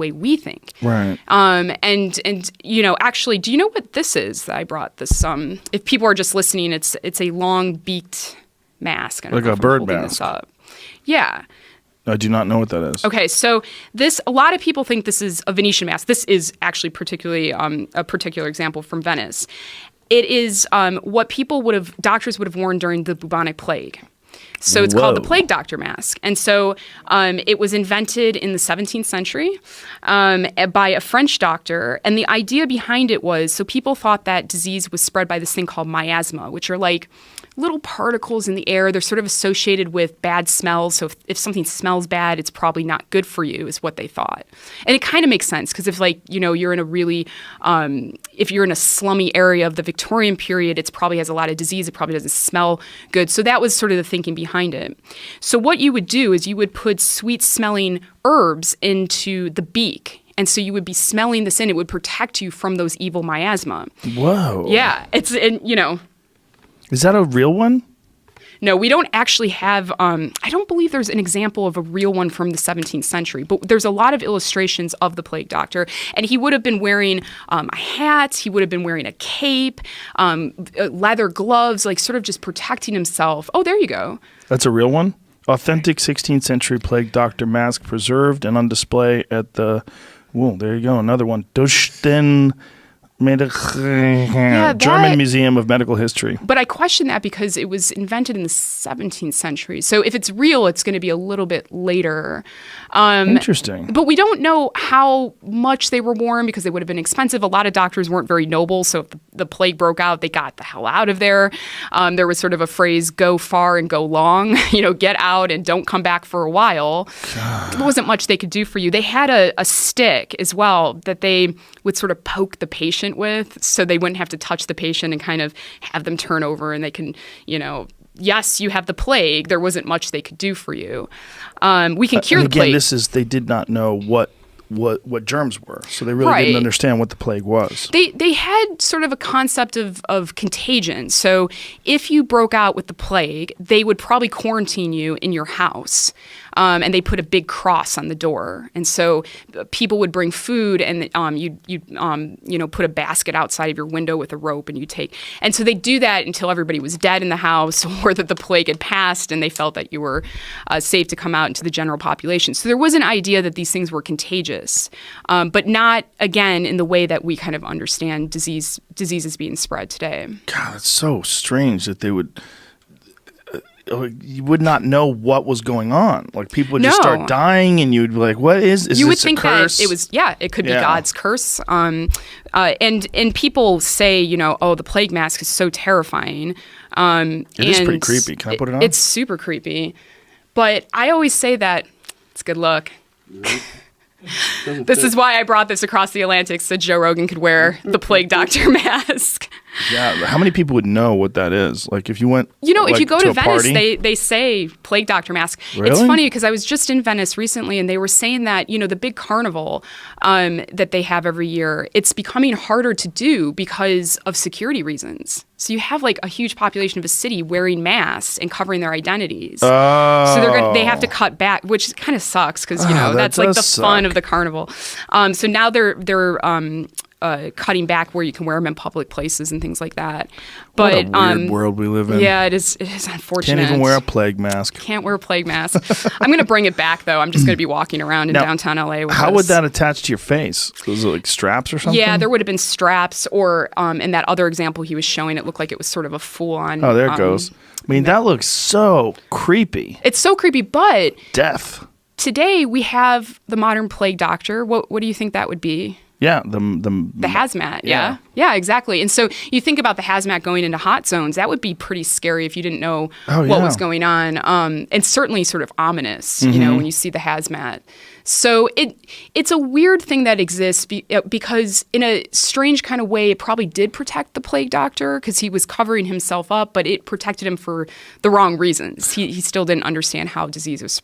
way we think. Right. And actually, do you know what this is that I brought this? If people are just listening, it's a long beaked mask. Like a bird mask. Yeah. I do not know what that is. Okay, so a lot of people think this is a Venetian mask. This is actually particularly a particular example from Venice. It is what doctors would have worn during the bubonic plague. So it's called the plague doctor mask. And so it was invented in the 17th century by a French doctor. And the idea behind it was, so people thought that disease was spread by this thing called miasma, which are like little particles in the air. They're sort of associated with bad smells. So if something smells bad, it's probably not good for you, is what they thought. And it kind of makes sense because if you're in a really, if you're in a slummy area of the Victorian period, it probably has a lot of disease. It probably doesn't smell good. So that was sort of the thinking behind it. So what you would do is you would put sweet smelling herbs into the beak. And so you would be smelling this in. It would protect you from those evil miasma. Whoa. Yeah. Is that a real one? No, we don't actually have, I don't believe there's an example of a real one from the 17th century, but there's a lot of illustrations of the plague doctor. And he would have been wearing a hat, he would have been wearing a cape, leather gloves, like sort of just protecting himself. Oh, there you go. That's a real one? Authentic 16th century plague doctor mask preserved and on display at the, there you go, another one. German Museum of Medical History. But I question that because it was invented in the 17th century. So if it's real, it's going to be a little bit later. Interesting. But we don't know how much they were worn because they would have been expensive. A lot of doctors weren't very noble. So if the plague broke out, they got the hell out of there. There was sort of a phrase, go far and go long, get out and don't come back for a while. God. There wasn't much they could do for you. They had a stick as well that they would sort of poke the patient with so they wouldn't have to touch the patient and kind of have them turn over and they can, yes, you have the plague. There wasn't much they could do for you. We can cure the plague. They did not know what germs were. So they really didn't understand what the plague was. They had sort of a concept of contagion. So if you broke out with the plague, they would probably quarantine you in your house. And they put a big cross on the door. And so people would bring food and you'd put a basket outside of your window with a rope and you take. And so they'd do that until everybody was dead in the house or that the plague had passed and they felt that you were safe to come out into the general population. So there was an idea that these things were contagious, but not, again, in the way that we kind of understand diseases being spread today. God, it's so strange that they would... you would not know what was going on. Like people would just start dying, and you'd be like, "What is? Is you would this think a curse?" that it was. Yeah, it could be God's curse. And people say, the plague mask is so terrifying. It is pretty creepy. Can I put it on? It's super creepy, but I always say that it's good luck. This is why I brought this across the Atlantic so Joe Rogan could wear the plague doctor mask. Yeah, how many people would know what that is? Like if you went, if you go to Venice, party? they say plague doctor mask. Really? It's funny because I was just in Venice recently and they were saying that, the big carnival that they have every year, it's becoming harder to do because of security reasons. So you have like a huge population of a city wearing masks and covering their identities. Oh. So they have to cut back, which kind of sucks because, that's like the fun of the carnival. So now they're cutting back where you can wear them in public places and things like that. But what a weird world we live in. Yeah, it is unfortunate. Can't even wear a plague mask. Can't wear a plague mask. I'm going to bring it back, though. I'm just going to be walking around in downtown LA with How would that attach to your face? Was it like straps or something? Yeah, there would have been straps or in that other example he was showing, it looked like it was sort of a full-on... Oh, there it goes. I mean, that looks so creepy. It's so creepy, but... Death. Today, we have the modern plague doctor. What do you think that would be? Yeah, the hazmat. Yeah, exactly. And so you think about the hazmat going into hot zones. That would be pretty scary if you didn't know what was going on. And certainly sort of ominous, when you see the hazmat. So it's a weird thing that exists because in a strange kind of way, it probably did protect the plague doctor because he was covering himself up, but it protected him for the wrong reasons. He still didn't understand how disease